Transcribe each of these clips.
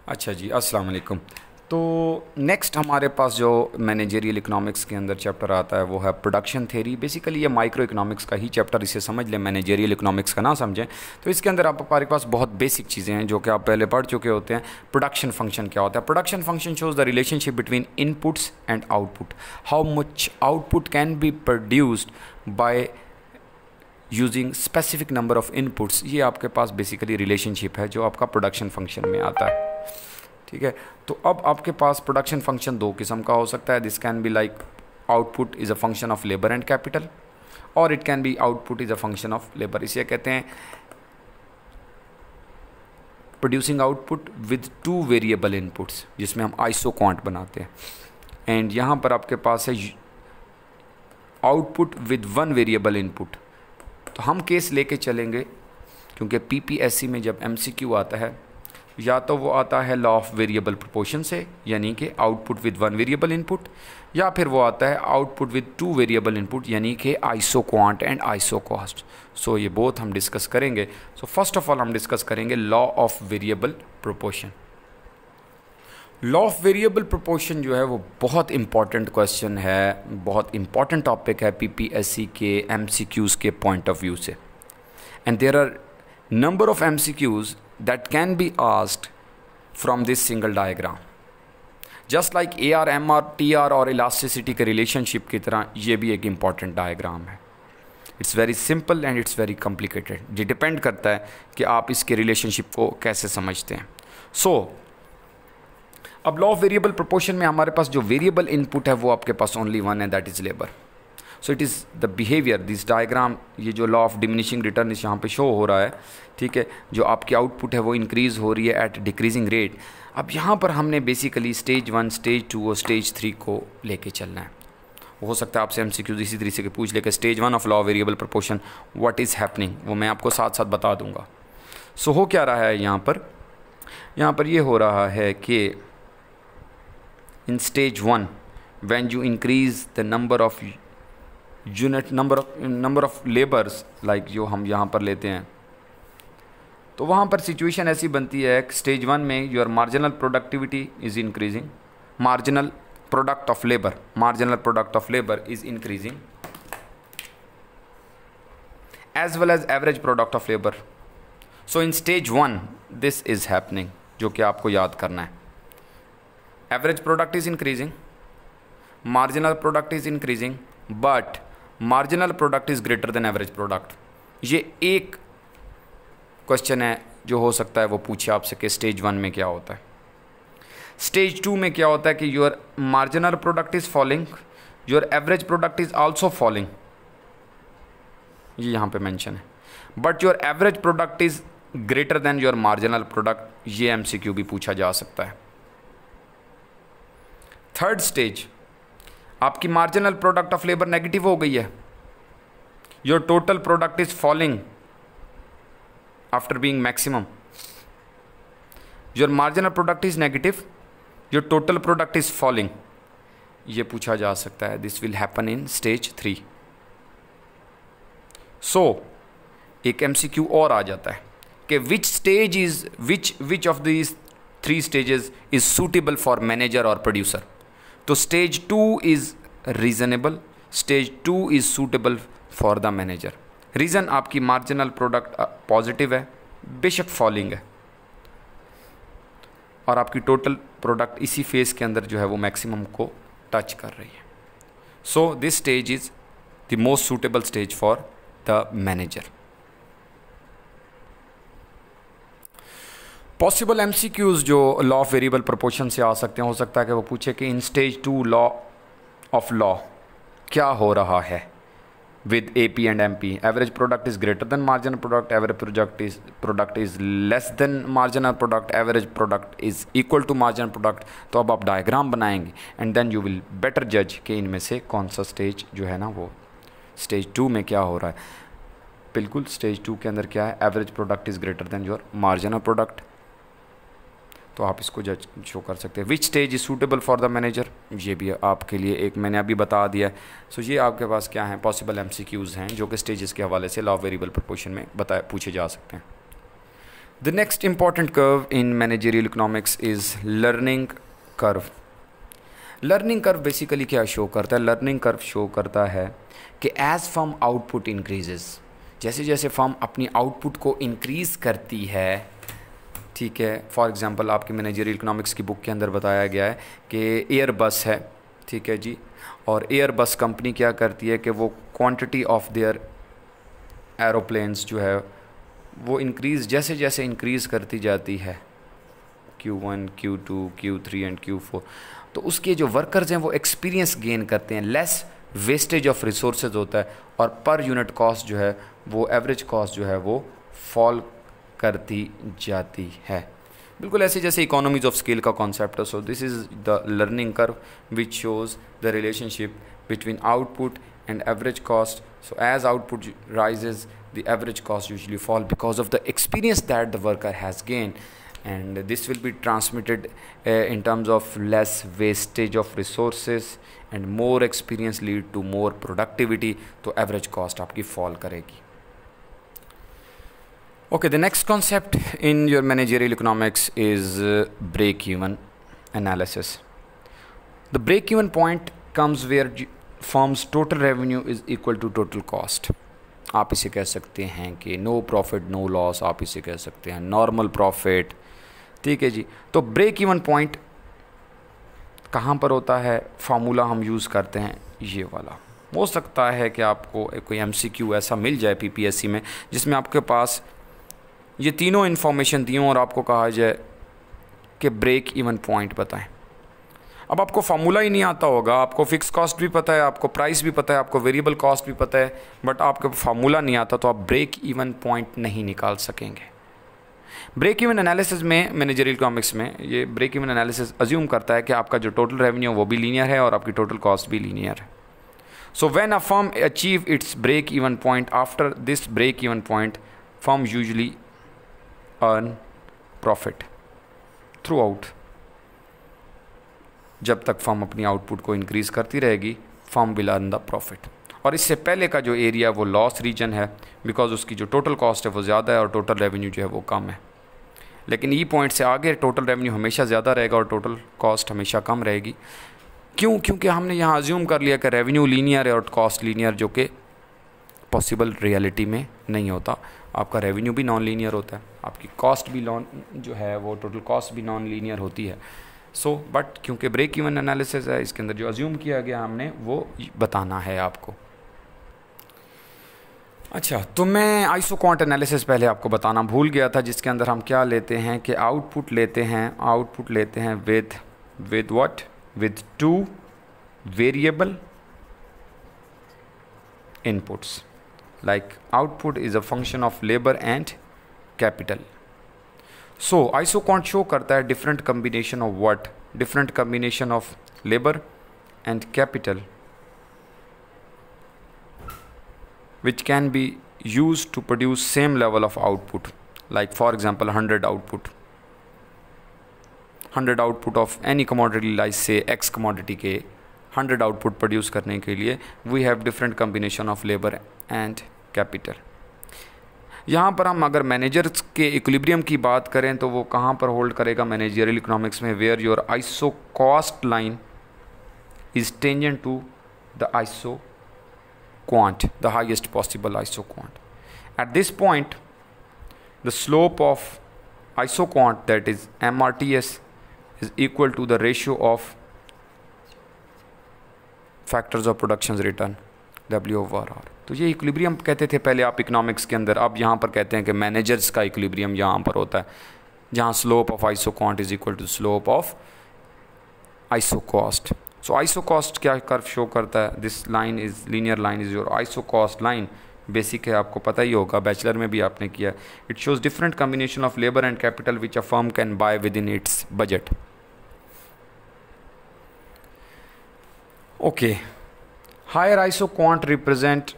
अच्छा जी, अस्सलाम वालेकुम। तो नेक्स्ट हमारे पास जो मैनेजरियल इकोनॉमिक्स के अंदर चैप्टर आता है वो है प्रोडक्शन थ्योरी। बेसिकली ये माइक्रो इकोनॉमिक्स का ही चैप्टर, इसे समझ लें, मैनेजरियल इकोनॉमिक्स का ना समझें। तो इसके अंदर आप हमारे पास बहुत बेसिक चीज़ें हैं जो कि आप पहले पढ़ चुके होते हैं। प्रोडक्शन फंक्शन क्या होता है? Production function shows the relationship between inputs and output, how much output can be produced by using specific number of inputs. ये आपके पास बेसिकली रिलेशनशिप है जो आपका प्रोडक्शन फंक्शन में आता है। ठीक है, तो अब आपके पास प्रोडक्शन फंक्शन दो किस्म का हो सकता है। This can be like output is a function of labour and capital, और it can be output is a function of labour. इसे कहते हैं producing output with two variable inputs, जिसमें हम आइसो क्वांट बनाते हैं। एंड यहाँ पर आपके पास है output with one variable input. तो हम केस लेके चलेंगे, क्योंकि पीपीएससी में जब एमसीक्यू आता है या तो वो आता है लॉ ऑफ वेरिएबल प्रोपोर्शन से, यानी कि output with one variable input, या फिर वो आता है output with two variable input, यानी कि isoquant and isocost. So ये बोथ हम डिस्कस करेंगे। सो फर्स्ट ऑफ ऑल हम डिस्कस करेंगे law of variable proportion. Law of variable proportion जो है वो बहुत इंपॉर्टेंट क्वेश्चन है, बहुत इंपॉर्टेंट टॉपिक है पीपीएससी के एमसीक्यूज़ के पॉइंट ऑफ व्यू से। And there are number of MCQs that can be asked from this single diagram. Just like AR, MR, TR और elasticity के relationship की तरह ये भी एक important diagram है। It's very simple and it's very complicated। ये depend करता है कि आप इसके relationship को कैसे समझते हैं। So, अब law of variable proportion में हमारे पास जो variable input है वो आपके पास only one है, that is labor। So it is the behaviour, this diagram, ये जो लॉ ऑफ डिमिनिशिंग रिटर्न इस यहाँ पे शो हो रहा है। ठीक है, जो आपकी आउटपुट है वो इंक्रीज़ हो रही है एट डिक्रीजिंग रेट। अब यहाँ पर हमने बेसिकली स्टेज 1, स्टेज 2 और स्टेज 3 को लेके चलना है। हो सकता है आपसे एमसीक्यूज़ इसी तरीके से पूछ ले कि stage 1 of law of variable proportion what is happening, वो मैं आपको साथ साथ बता दूंगा। सो हो क्या रहा है यहाँ पर ये हो रहा है कि in stage 1 when you increase the number of unit, number of labours, like जो हम यहाँ पर लेते हैं, तो वहाँ पर सिचुएशन ऐसी बनती है स्टेज 1 में your marginal productivity is increasing, marginal product of labour is increasing as well as average product of labour. So in stage 1 this is happening, जो कि आपको याद करना है। Average product is increasing, marginal product is increasing, but marginal product is greater than average product. ये एक question है जो हो सकता है वो पूछे आपसे कि स्टेज 1 में क्या होता है। स्टेज 2 में क्या होता है कि your marginal product is falling, your average product is also falling, ये यहाँ पे मेंशन है, but your average product is greater then your marginal product. ये एमसीक्यू भी पूछा जा सकता है। थर्ड स्टेज, आपकी marginal product of labour negative हो गई है, your total product is falling after being maximum, your marginal product is negative, your total product is falling. ये पूछा जा सकता है। This will happen in stage 3। सो एक एमसीक्यू और आ जाता है कि which of these 3 stages is suitable for manager और प्रोड्यूसर। तो stage 2 is reasonable, stage 2 is suitable for the manager. Reason, आपकी मार्जिनल प्रोडक्ट पॉजिटिव है, बेशक फॉलिंग है, और आपकी टोटल प्रोडक्ट इसी फेज़ के अंदर जो है वो मैक्सिमम को टच कर रही है। So this stage is the most suitable stage for the manager. Possible MCQs जो लॉ ऑफ वेरिएबल प्रोपोर्शन से आ सकते हैं, हो सकता है कि वो पूछे कि in stage 2 law of law क्या हो रहा है with AP and MP. Average product is greater than marginal product, average product is less than marginal product, average product is equal to marginal product. तो अब आप डायग्राम बनाएंगे and then you will better जज कि इनमें से कौन सा स्टेज जो है ना वो स्टेज 2 में क्या हो रहा है। बिल्कुल स्टेज 2 के अंदर क्या है, average product is greater then your marginal product. तो आप इसको जज शो कर सकते हैं। Which stage is suitable for the manager, ये भी आपके लिए एक मैंने अभी बता दिया है। सो ये आपके पास क्या है, पॉसिबल एमसीक्यूज़ हैं जो कि स्टेजेस के हवाले से लॉ ऑफ वेरिएबल प्रोपोर्शन में पूछे जा सकते हैं। The next important curve in managerial economics is learning curve. Learning curve basically क्या शो करता है? लर्निंग कर्व शो करता है कि एज फर्म आउटपुट इंक्रीजेस, जैसे जैसे फर्म अपनी आउटपुट को इंक्रीज़ करती है, ठीक है। फॉर एग्जांपल आपके मैनेजरियल इकोनॉमिक्स की बुक के अंदर बताया गया है कि एयरबस है, ठीक है जी, और एयरबस कंपनी क्या करती है कि वो क्वांटिटी ऑफ देयर एरोप्लेन्स जो है वो इंक्रीज़ जैसे जैसे इंक्रीज़ करती जाती है, Q1, Q2, Q3 and Q4, तो उसके जो वर्कर्स हैं वो एक्सपीरियंस गेन करते हैं, लेस वेस्टेज ऑफ रिसोर्सेज होता है, और पर यूनिट कॉस्ट जो है वो एवरेज कॉस्ट जो है वो फॉल करती जाती है। बिल्कुल ऐसे जैसे इकोनॉमीज ऑफ स्केल का कॉन्सेप्ट है। So this is the learning curve which shows the relationship between output and average cost. So as output rises, the average cost usually fall because of the experience that the worker has gained, and this will be transmitted in terms of less wastage of resources and more experience lead to more productivity, तो average cost आपकी fall करेगी. Okay, the next concept in your managerial economics is break-even analysis. The break-even point comes where firms total revenue is equal to total cost. आप इसे कह सकते हैं कि no profit no loss, आप इसे कह सकते हैं नॉर्मल प्रॉफिट, ठीक है जी. तो ब्रेक इवन पॉइंट कहाँ पर होता है? फार्मूला हम यूज़ करते हैं ये वाला. हो सकता है कि आपको कोई MCQ ऐसा मिल जाए PPSC में जिसमें आपके पास ये तीनों इन्फॉर्मेशन दी हों और आपको कहा जाए कि ब्रेक इवन पॉइंट बताएं. अब आपको फार्मूला ही नहीं आता होगा, आपको फिक्स कॉस्ट भी पता है, आपको प्राइस भी पता है, आपको वेरिएबल कॉस्ट भी पता है, बट आपको फार्मूला नहीं आता, तो आप ब्रेक इवन पॉइंट नहीं निकाल सकेंगे. ब्रेक इवन एनालिसिस में, मैनेजरियल इकोनॉमिक्स में, ये ब्रेक इवन एनालिसिस अज्यूम करता है कि आपका जो टोटल रेवेन्यू वो भी लीनियर है और आपकी टोटल कॉस्ट भी लीनियर है. So when a firm achieve its break even point, after this break even point firm usually earn profit throughout. जब तक फर्म अपनी आउटपुट को इंक्रीज़ करती रहेगी, firm will earn the profit. और इससे पहले का जो एरिया वो लॉस रीजन है, बिकॉज उसकी जो टोटल कॉस्ट है वो ज़्यादा है और टोटल रेवेन्यू जो है वो कम है. लेकिन ई पॉइंट से आगे टोटल रेवेन्यू हमेशा ज़्यादा रहेगा और टोटल कॉस्ट हमेशा कम रहेगी. क्यों? क्योंकि हमने यहाँ अज्यूम कर लिया कि रेवेन्यू लीनियर है और कॉस्ट लीनियर, जो कि पॉसिबल रियलिटी में नहीं होता. आपका रेवेन्यू भी नॉन लीनियर होता है, आपकी कॉस्ट भी जो है वो टोटल कॉस्ट भी नॉन लीनियर होती है. बट क्योंकि ब्रेक इवन एनालिसिस है, इसके अंदर जो अज्यूम किया गया हमने वो बताना है आपको. अच्छा, तो मैं आइसोक्वांट एनालिसिस पहले आपको बताना भूल गया था, जिसके अंदर हम क्या लेते हैं कि आउटपुट लेते हैं with what, with two variable inputs. Like output is a function of labour and capital. So isoquant show करता है different combination of what, different combination of labour and capital which can be used to produce same level of output. Like for example 100 output of any commodity, like say X commodity के 100 output produce करने के लिए we have different combination of labor and capital. यहाँ पर हम अगर managers के equilibrium की बात करें तो वो कहाँ पर होल्ड करेगा मैनेजरियल इकोनॉमिक्स में? Where your iso cost line is tangent to the iso quant, the highest possible isoquant. At this point, the slope of isoquant, that is MRTS, is equal to the ratio of factors of production return, W/R. तो ये equilibrium कहते थे पहले आप economics के अंदर, अब यहाँ पर कहते हैं कि मैनेजर्स का इक्विलिब्रियम यहाँ पर होता है, जहाँ slope of isoquant is equal to slope of isocost. So isocost क्या कर्व शो करता है? This line is linear line is your isocost line. Basic है, आपको पता ही होगा, बैचलर में भी आपने किया. It shows different combination of labour and capital which a firm can buy within its budget. Okay, higher isoquant represent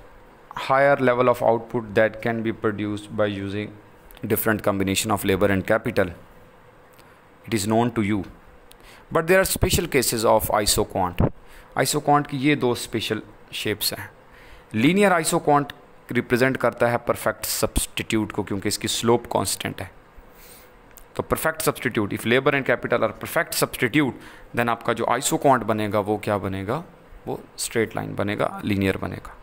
higher level of output that can be produced by using different combination of labor and capital. It is known to you. But there are special cases of isoquant. isoquant की ये दो special shapes हैं. Linear isoquant represent करता है perfect substitute को, क्योंकि इसकी slope constant है. तो perfect substitute, if labour and capital are perfect substitute, then आपका जो आइसोक्वांट बनेगा वो क्या बनेगा, वो स्ट्रेट लाइन बनेगा, लीनियर बनेगा।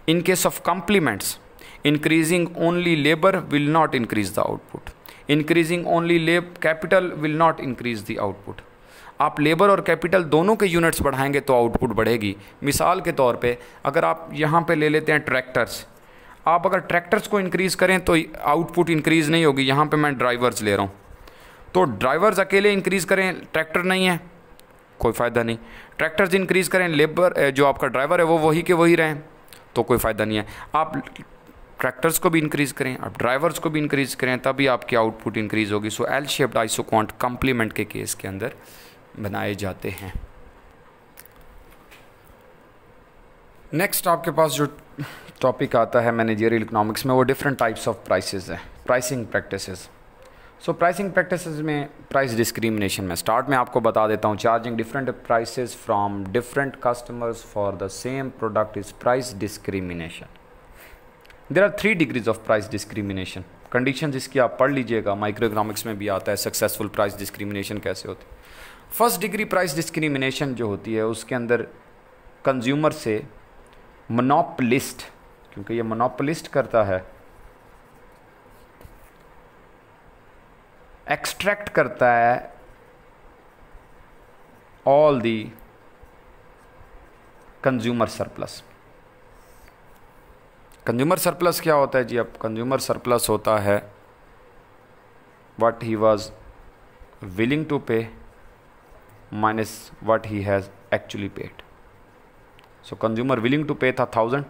In case of complements, increasing only labour will not increase the output, increasing only capital will not increase the output. आप लेबर और कैपिटल दोनों के यूनिट्स बढ़ाएंगे तो आउटपुट बढ़ेगी। मिसाल के तौर पे अगर आप यहाँ पे ले लेते हैं ट्रैक्टर्स, आप अगर ट्रैक्टर्स को इंक्रीज़ करें तो आउटपुट इंक्रीज़ नहीं होगी। यहाँ पे मैं ड्राइवर्स ले रहा हूँ, तो ड्राइवर्स अकेले इंक्रीज़ करें, ट्रैक्टर नहीं है, कोई फ़ायदा नहीं। ट्रैक्टर्स इंक्रीज़ करें, लेबर जो आपका ड्राइवर है वो वही के वही रहें, तो कोई फ़ायदा नहीं है। आप ट्रैक्टर्स को भी इंक्रीज़ करें, आप ड्राइवर्स को भी इंक्रीज़ करें, तभी आपकी आउटपुट इंक्रीज़ होगी। So L shaped isoquant complement के केस के अंदर बनाए जाते हैं। नेक्स्ट आपके पास जो टॉपिक आता है मैनेजरियल इकोनॉमिक्स में, वो डिफरेंट टाइप्स ऑफ प्राइसेस है, pricing practices. So pricing practices में प्राइस डिस्क्रिमिनेशन में स्टार्ट में आपको बता देता हूँ, charging different prices from different customers for the same product is price discrimination. There are 3 degrees of price discrimination. Condition इसकी आप पढ़ लीजिएगा, माइक्रो इकोनॉमिक्स में भी आता है सक्सेसफुल प्राइस डिस्क्रिमिनेशन कैसे होती है। फर्स्ट डिग्री प्राइस डिस्क्रिमिनेशन जो होती है उसके अंदर कंज्यूमर से मोनोपोलिस्ट, क्योंकि ये मोनोपोलिस्ट करता है, एक्सट्रैक्ट करता है all the consumer surplus. Consumer surplus क्या होता है जी? अब कंज्यूमर सरप्लस होता है what he was willing to pay minus what he has actually paid. So consumer willing to pay था 1000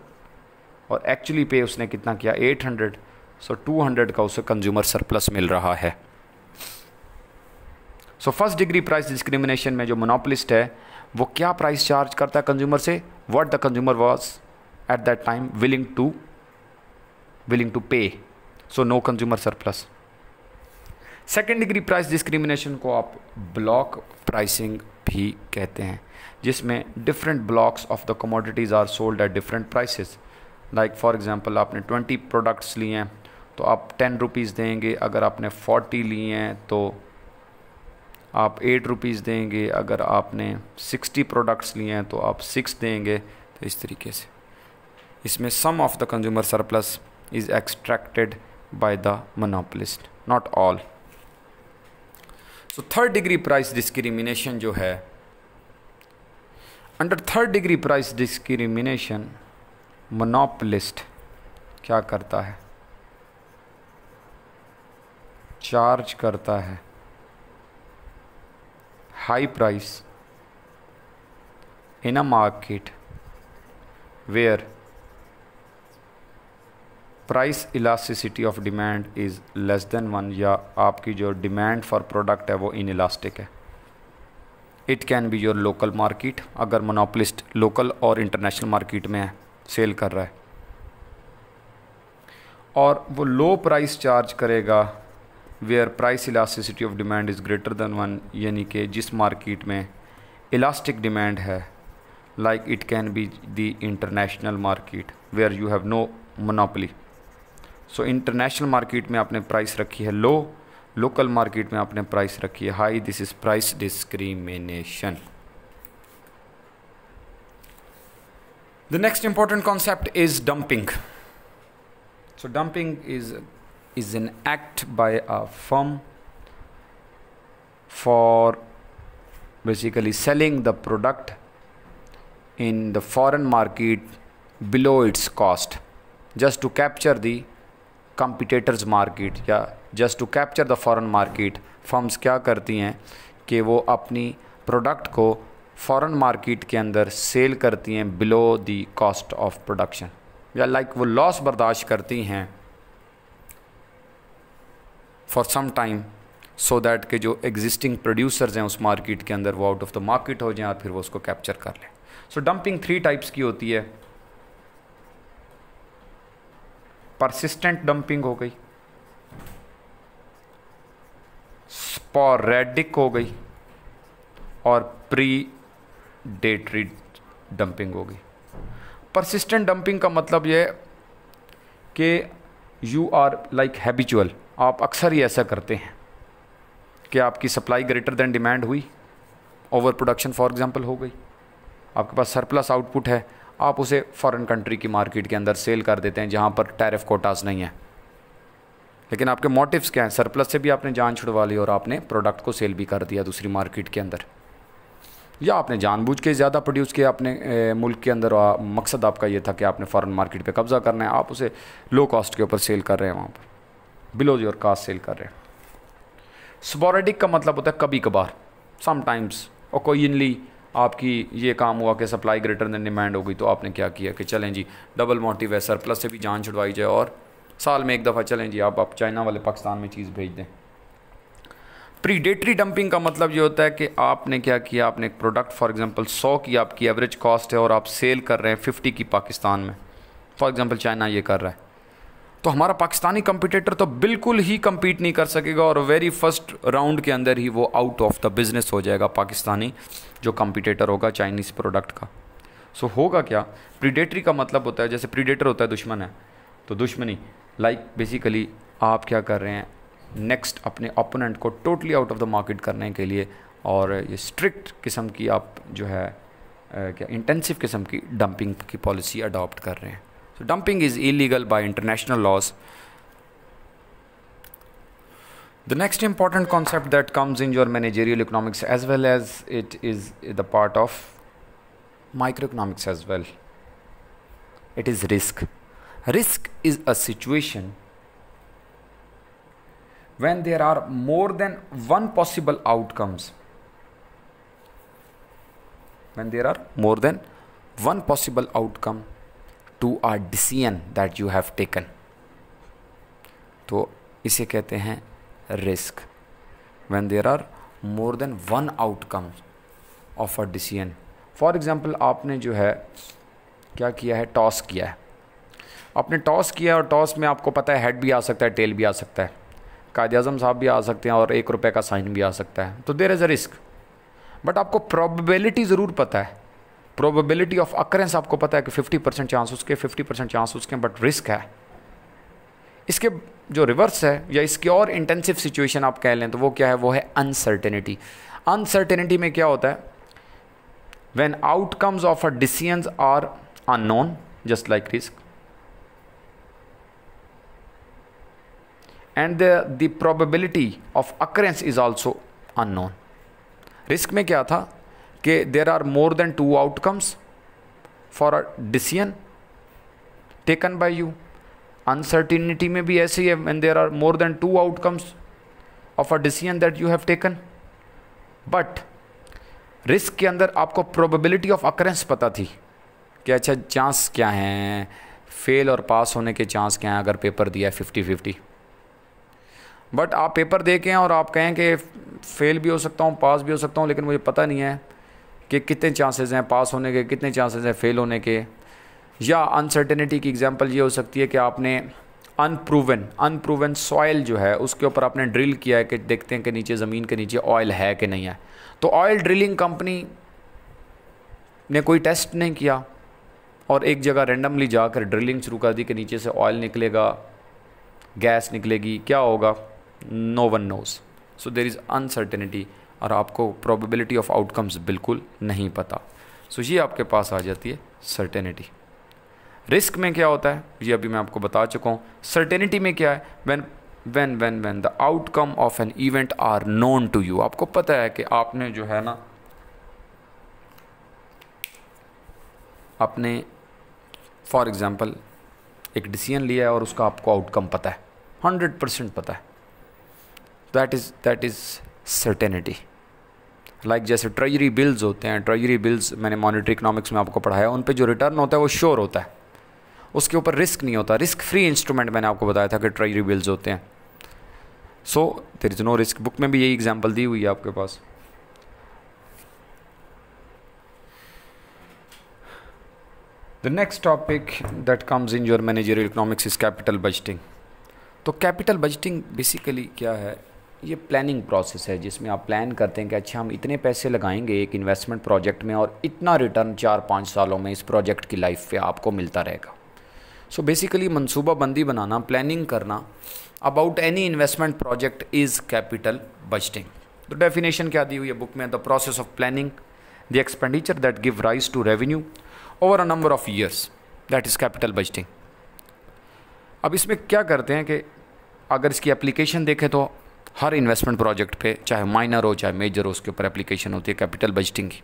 और एक्चुअली पे उसने कितना किया 800, सो 200 का उसे कंज्यूमर सरप्लस मिल रहा है। So first degree price discrimination में जो मोनोपोलिस्ट है वो क्या प्राइस चार्ज करता है कंज्यूमर से, what the consumer was at that time willing to pay, so no consumer surplus. Second degree price discrimination को आप ब्लॉक प्राइसिंग भी कहते हैं, जिसमें different blocks of the commodities are sold at different prices. Like for example आपने 20 products लिए हैं तो आप 10 रुपीज़ देंगे, अगर आपने 40 लिए हैं तो आप 8 रुपीज़ देंगे, अगर आपने 60 प्रोडक्ट्स लिए हैं तो आप 6 देंगे। तो इस तरीके से इसमें sum of the consumer surplus is extracted by the monopolist, not all. So third degree price discrimination जो है, under third degree price discrimination monopolist क्या करता है, चार्ज करता है high price in a market where price elasticity of demand is less than 1, या आपकी जो डिमांड फॉर प्रोडक्ट है वो इन इलास्टिक है। It can be your local market, अगर मोनोपोलिस्ट लोकल और इंटरनेशनल मार्केट में सेल कर रहा है, और वो लो प्राइस चार्ज करेगा where price elasticity of demand is greater than 1, यानी कि जिस मार्केट में इलास्टिक डिमांड है, like it can be the international market where you have no monopoly. So international market में आपने प्राइस रखी है लो, लोकल मार्केट में आपने प्राइस रखी है high, this is price discrimination. The next important concept is dumping. So dumping is an act by a firm for basically selling the product in the foreign market below its cost just to capture the competitors market, या just to capture the foreign market। Firms क्या करती हैं कि वो अपनी product को foreign market के अंदर सेल करती हैं below the cost of production, या लाइक वो लॉस बर्दाश्त करती हैं for some time, so that के जो एग्जिस्टिंग प्रोड्यूसर्स हैं उस मार्केट के अंदर वो आउट ऑफ द मार्केट हो जाएं और फिर वो उसको कैप्चर कर लें। सो डंपिंग 3 टाइप्स की होती है। परसिस्टेंट डंपिंग हो गई, स्पोरेडिक हो गई, और प्रीडेटरी डंपिंग हो गई। परसिस्टेंट डंपिंग का मतलब ये कि यू आर लाइक हैबिचुअल, आप अक्सर ही ऐसा करते हैं कि आपकी सप्लाई ग्रेटर देन डिमांड हुई, ओवर प्रोडक्शन फॉर एग्जांपल हो गई, आपके पास सरप्लस आउटपुट है, आप उसे फॉरेन कंट्री की मार्केट के अंदर सेल कर देते हैं जहाँ पर टैरिफ कोटास नहीं है, लेकिन आपके मोटिव्स क्या हैं, सरप्लस से भी आपने जान छुड़वा ली और आपने प्रोडक्ट को सेल भी कर दिया दूसरी मार्केट के अंदर, या आपने जानबूझ के ज़्यादा प्रोड्यूस किया अपने मुल्क के अंदर और मकसद आपका ये था कि आपने फॉरेन मार्केट पे कब्ज़ा करना है, आप उसे लो कॉस्ट के ऊपर सेल कर रहे हैं, वहाँ पर बिलो योर कॉस्ट सेल कर रहे हैं। स्पोरेडिक का मतलब होता है कभी कभार, समटाइम्स ओकेजनली आपकी ये काम हुआ कि सप्लाई ग्रेटर देन डिमांड हो गई, तो आपने क्या किया कि चलें जी डबल मोटिव है, सरप्लस से भी जान छुड़वाई जाए और साल में एक दफ़ा चलें जी आप चाइना वाले पाकिस्तान में चीज़ भेज दें। प्रीडेटरी डंपिंग का मतलब ये होता है कि आपने क्या किया, आपने एक प्रोडक्ट फॉर एग्जांपल 100 की आपकी एवरेज कॉस्ट है और आप सेल कर रहे हैं 50 की पाकिस्तान में, फॉर एग्जांपल चाइना ये कर रहा है, तो हमारा पाकिस्तानी कंपटीटर तो बिल्कुल ही compete नहीं कर सकेगा और वेरी फर्स्ट राउंड के अंदर ही वो आउट ऑफ द बिज़नेस हो जाएगा पाकिस्तानी जो कंपटीटर होगा चाइनीज़ प्रोडक्ट का। सो होगा क्या, प्रीडेटरी का मतलब होता है, जैसे प्रीडेटर होता है दुश्मन है, तो दुश्मनी बेसिकली आप क्या कर रहे हैं, नेक्स्ट अपने ओपोनेंट को totally out of the market करने के लिए, और ये स्ट्रिक्ट किस्म की आप जो है क्या इंटेंसिव किस्म की डंपिंग की पॉलिसी अडॉप्ट कर रहे हैं। So dumping is illegal by international laws. The next important concept that comes in your managerial economics as well as it is the part of microeconomics as well. It is risk. Risk is a situation when there are more than one possible outcomes. When there are more than one possible outcome to a decision that you have taken. तो इसे कहते हैं risk. When there are more than one outcome of a decision. For example, आपने जो है क्या किया है, टॉस किया है, आपने टॉस किया और टॉस में आपको पता है हेड भी आ सकता है, टेल भी आ सकता है, कायद-ए-आज़म साहब भी आ सकते हैं और ₹1 का साइन भी आ सकता है, तो there is a risk. But आपको प्रोबेबिलिटी ज़रूर पता है, प्रोबेबिलिटी ऑफ अकरेंस आपको पता है कि 50% चांस उसके, 50% चांस उसके, बट रिस्क है। इसके जो रिवर्स है या इसकी और इंटेंसिव सिचुएशन आप कह लें तो वो क्या है, वो है अनसर्टेनिटी। अनसर्टेनिटी में क्या होता है, when outcomes of a decisions are unknown just like risk and the probability of occurrence is also unknown. Risk में क्या था कि there are more than 2 outcomes for a decision taken by you. Uncertainty में भी ऐसे ही है, when there are more than 2 outcomes of a decision that you have taken. But risk के अंदर आपको प्रोबेबिलिटी ऑफ अकरेंस पता थी कि अच्छा चांस क्या हैं, फेल और पास होने के चांस क्या हैं अगर पेपर दिया है 50-50। बट आप पेपर दे के हैं और आप कहें कि फेल भी हो सकता हूँ, पास भी हो सकता हूँ, लेकिन मुझे पता नहीं है कि कितने चांसेस हैं पास होने के, कितने चांसेस हैं फेल होने के। या अनसर्टेनिटी की एग्जांपल ये हो सकती है कि आपने अनप्रूवन सॉइल जो है उसके ऊपर आपने ड्रिल किया है कि देखते हैं कि नीचे ज़मीन के नीचे ऑयल है कि नहीं है, तो ऑयल ड्रिलिंग कंपनी ने कोई टेस्ट नहीं किया और एक जगह रेंडमली जाकर ड्रिलिंग शुरू कर दी कि नीचे से ऑयल निकलेगा, गैस निकलेगी, क्या होगा, no one knows. So there is uncertainty और आपको प्रोबेबिलिटी ऑफ आउटकम्स बिल्कुल नहीं पता। सो ये आपके पास आ जाती है सर्टेनिटी। रिस्क में क्या होता है ये अभी मैं आपको बता चुका हूँ। सर्टेनिटी में क्या है, when the outcome of an event are known to you. आपको पता है कि आपने जो है ना अपने फॉर एग्जांपल एक डिसीजन लिया है और उसका आपको आउटकम पता है, 100% पता है, दैट इज़ सर्टेनिटी। लाइक जैसे ट्रेजरी बिल्स होते हैं, ट्रेजरी बिल्स मैंने मॉनेटरी इकोनॉमिक्स में आपको पढ़ाया, उन पे जो रिटर्न होता है वो श्योर होता है, उसके ऊपर रिस्क नहीं होता। रिस्क फ्री इंस्ट्रूमेंट मैंने आपको बताया था कि ट्रेजरी बिल्स होते हैं। So there is no risk. Book में भी यही एग्जांपल दी हुई है आपके पास। The next topic that comes in your managerial economics is capital budgeting. तो कैपिटल बजटिंग बेसिकली क्या है, ये प्लानिंग प्रोसेस है जिसमें आप प्लान करते हैं कि अच्छा हम इतने पैसे लगाएंगे एक इन्वेस्टमेंट प्रोजेक्ट में और इतना रिटर्न 4-5 सालों में इस प्रोजेक्ट की लाइफ पे आपको मिलता रहेगा। सो बेसिकली मनसूबाबंदी बनाना, प्लानिंग करना about any investment project is capital budgeting. तो डेफिनेशन क्या दी हुई है बुक में, the process of planning the expenditure that give rise to revenue over a number of years, that is capital budgeting. अब इसमें क्या करते हैं कि अगर इसकी एप्लीकेशन देखें तो हर इन्वेस्टमेंट प्रोजेक्ट पे, चाहे माइनर हो चाहे मेजर हो, उसके ऊपर एप्लीकेशन होती है कैपिटल बजटिंग की।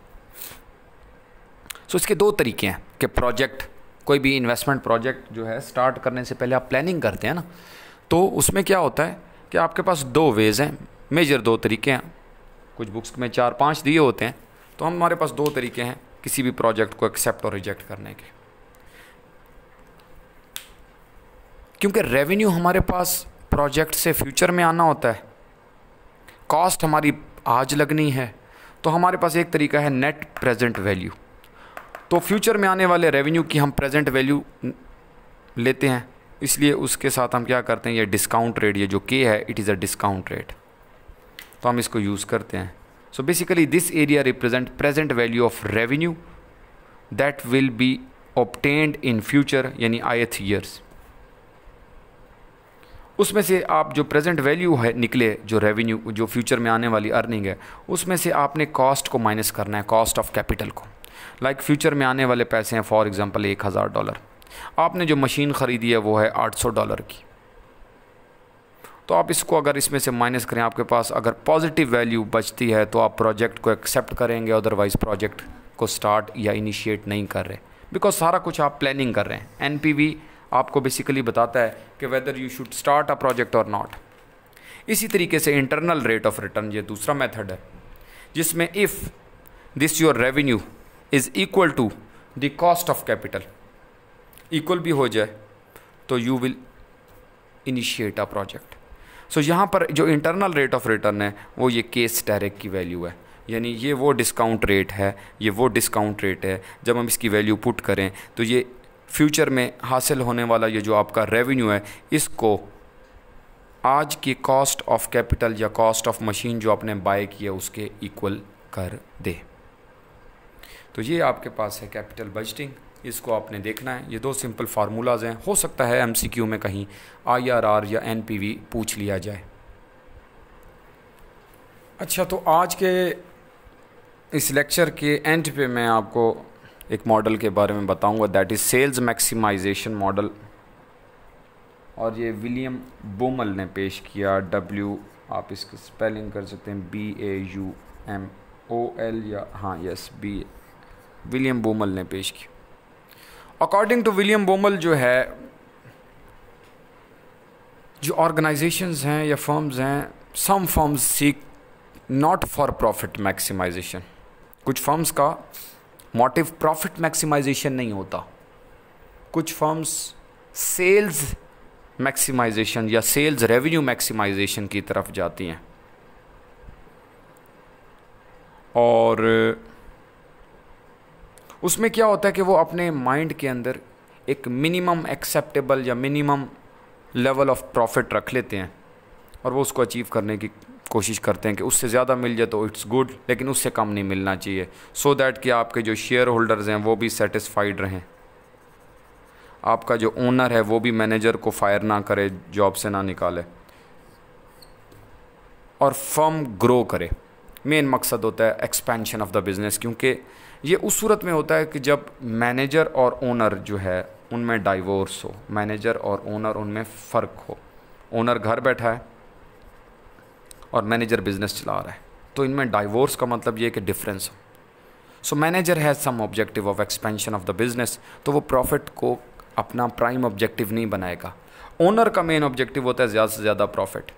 सो इसके दो तरीके हैं कि प्रोजेक्ट, कोई भी इन्वेस्टमेंट प्रोजेक्ट जो है स्टार्ट करने से पहले आप प्लानिंग करते हैं ना, तो उसमें क्या होता है कि आपके पास दो वेज़ हैं, मेजर दो तरीके हैं। कुछ बुक्स में 4-5 दिए होते हैं, तो हमारे पास दो तरीके हैं किसी भी प्रोजेक्ट को एक्सेप्ट और रिजेक्ट करने के। क्योंकि रेवेन्यू हमारे पास प्रोजेक्ट से फ्यूचर में आना होता है, कॉस्ट हमारी आज लगनी है, तो हमारे पास एक तरीका है नेट प्रेजेंट वैल्यू। तो फ्यूचर में आने वाले रेवेन्यू की हम प्रेजेंट वैल्यू लेते हैं, इसलिए उसके साथ हम क्या करते हैं, ये डिस्काउंट रेट, ये जो के है it is a discount rate, तो हम इसको यूज़ करते हैं। So basically this area represent present value of revenue that will be obtained in future, यानी ith ईयर्स। उसमें से आप जो प्रेजेंट वैल्यू है निकले, जो रेवेन्यू, जो फ्यूचर में आने वाली अर्निंग है, उसमें से आपने कॉस्ट को माइनस करना है, कॉस्ट ऑफ कैपिटल को। लाइक फ्यूचर में आने वाले पैसे हैं फॉर एग्जांपल $1000, आपने जो मशीन ख़रीदी है वो है $800 की, तो आप इसको अगर इसमें से माइनस करें, आपके पास अगर पॉजिटिव वैल्यू बचती है तो आप प्रोजेक्ट को एक्सेप्ट करेंगे, अदरवाइज़ प्रोजेक्ट को स्टार्ट या इनिशिएट नहीं कर रहे, बिकॉज सारा कुछ आप प्लानिंग कर रहे हैं। एनपीवी आपको बेसिकली बताता है कि whether you should start a project और नॉट। इसी तरीके से इंटरनल रेट ऑफ रिटर्न, ये दूसरा मेथड है, जिसमें if this your revenue is equal to the cost of capital, equal भी हो जाए तो you will initiate a project. So यहाँ पर जो इंटरनल रेट ऑफ रिटर्न है वो ये केस डायरेक्ट की वैल्यू है, यानी ये वो डिस्काउंट रेट है, ये वो डिस्काउंट रेट है। जब हम इसकी वैल्यू पुट करें तो ये फ्यूचर में हासिल होने वाला ये जो आपका रेवेन्यू है, इसको आज की कॉस्ट ऑफ कैपिटल या कॉस्ट ऑफ मशीन जो आपने बाय की है उसके इक्वल कर दे। तो ये आपके पास है कैपिटल बजटिंग, इसको आपने देखना है। ये दो सिंपल फार्मूलाज हैं, हो सकता है एमसीक्यू में कहीं IRR या एनपीवी पूछ लिया जाए। अच्छा, तो आज के इस लेक्चर के एंड पे मैं आपको एक मॉडल के बारे में बताऊंगा, that is sales maximisation model, और ये विलियम बोमल ने पेश किया। आप इसकी स्पेलिंग कर सकते हैं BAUMOL या विलियम बोमल ने पेश किया। अकॉर्डिंग टू विलियम बोमल जो है, जो ऑर्गेनाइजेशंस हैं या फर्म्स हैं, some firms seek not for profit maximization. कुछ फर्म्स का मोटिव प्रॉफिट मैक्सिमाइजेशन नहीं होता, कुछ फर्म्स सेल्स मैक्सिमाइजेशन या सेल्स रेवेन्यू मैक्सिमाइजेशन की तरफ जाती हैं। और उसमें क्या होता है कि वो अपने माइंड के अंदर एक मिनिमम एक्सेप्टेबल या मिनिमम लेवल ऑफ प्रॉफिट रख लेते हैं, और वो उसको अचीव करने की कोशिश करते हैं कि उससे ज़्यादा मिल जाए तो इट्स गुड, लेकिन उससे कम नहीं मिलना चाहिए, सो दैट कि आपके जो शेयर होल्डर्स हैं वो भी सेटिस्फाइड रहें, आपका जो ओनर है वो भी मैनेजर को फायर ना करे, जॉब से ना निकाले, और फर्म ग्रो करे। मेन मकसद होता है एक्सपेंशन ऑफ द बिज़नेस, क्योंकि ये उस सूरत में होता है कि जब मैनेजर और ओनर जो है उनमें डाइवोर्स हो, मैनेजर और ओनर उनमें फ़र्क हो, ओनर घर बैठा है और मैनेजर बिजनेस चला रहा है, तो इनमें डाइवोर्स का मतलब ये कि डिफरेंस हो। So manager has some objective of expansion of the business, तो वो प्रॉफिट को अपना प्राइम ऑब्जेक्टिव नहीं बनाएगा। ओनर का मेन ऑब्जेक्टिव होता है ज़्यादा से ज़्यादा प्रॉफिट।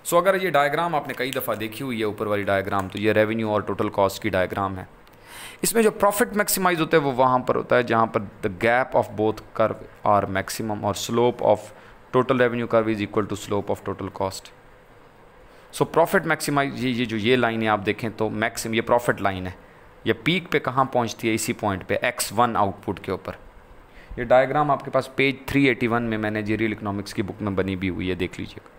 सो अगर ये डायग्राम आपने कई दफ़ा देखी हुई है, ऊपर वाली डायग्राम, तो ये रेवेन्यू और टोटल कॉस्ट की डायग्राम है। इसमें जो प्रॉफिट मैक्सिमाइज होता है वो वहाँ पर होता है जहाँ पर the gap of both curve are maximum और slope of total revenue curve is equal to slope of total cost. So profit maximize, ये लाइन है आप देखें तो मैक्सिमम, ये प्रॉफिट लाइन है, ये पीक पे कहाँ पहुँचती है, इसी पॉइंट पे X1 आउटपुट के ऊपर। ये डायग्राम आपके पास पेज 381 में मैनेजरियल इकोनॉमिक्स की बुक में बनी भी हुई है, देख लीजिएगा।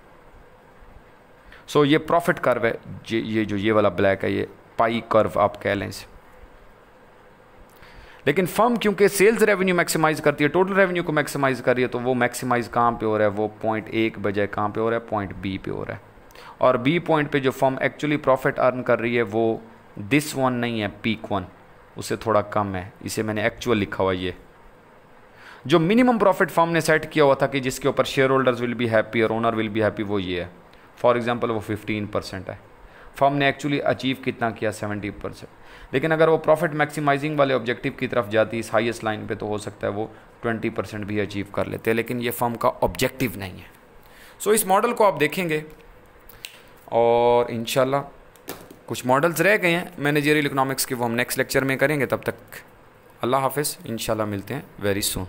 सो ये प्रॉफिट कर्व है, ये वाला ब्लैक है, ये पाई कर्व आप कह लें इसे। लेकिन फर्म क्योंकि सेल्स रेवेन्यू मैक्सिमाइज करती है, टोटल रेवेन्यू को मैक्सिमाइज कर रही है, तो वो मैक्सिमाइज कहाँ पे हो रहा है, वो पॉइंट A के बजाय कहाँ पे हो रहा है, पॉइंट B पे हो रहा है। और बी पॉइंट पे जो फर्म एक्चुअली प्रॉफिट अर्न कर रही है वो दिस वन नहीं है, पीक वन, उससे थोड़ा कम है, इसे मैंने एक्चुअल लिखा हुआ। ये जो मिनिमम प्रॉफिट फर्म ने सेट किया हुआ था कि जिसके ऊपर share holders will be happy और ओनर विल बी हैप्पी, वो ये है। फॉर एग्जांपल वो 15% है, फर्म ने एक्चुअली अचीव कितना किया, 70%। लेकिन अगर वो प्रॉफिट मैक्सिमाइजिंग वाले ऑब्जेक्टिव की तरफ जाती इस हाईएस्ट लाइन पे, तो हो सकता है वो 20% भी अचीव कर लेते हैं, लेकिन ये फर्म का ऑब्जेक्टिव नहीं है। सो इस मॉडल को आप देखेंगे और इंशाल्लाह कुछ मॉडल्स रह गए हैं मैनेजरियल इकोनॉमिक्स के, वो हम नेक्स्ट लेक्चर में करेंगे। तब तक अल्लाह हाफिज़, इंशाल्लाह मिलते हैं वेरी सून।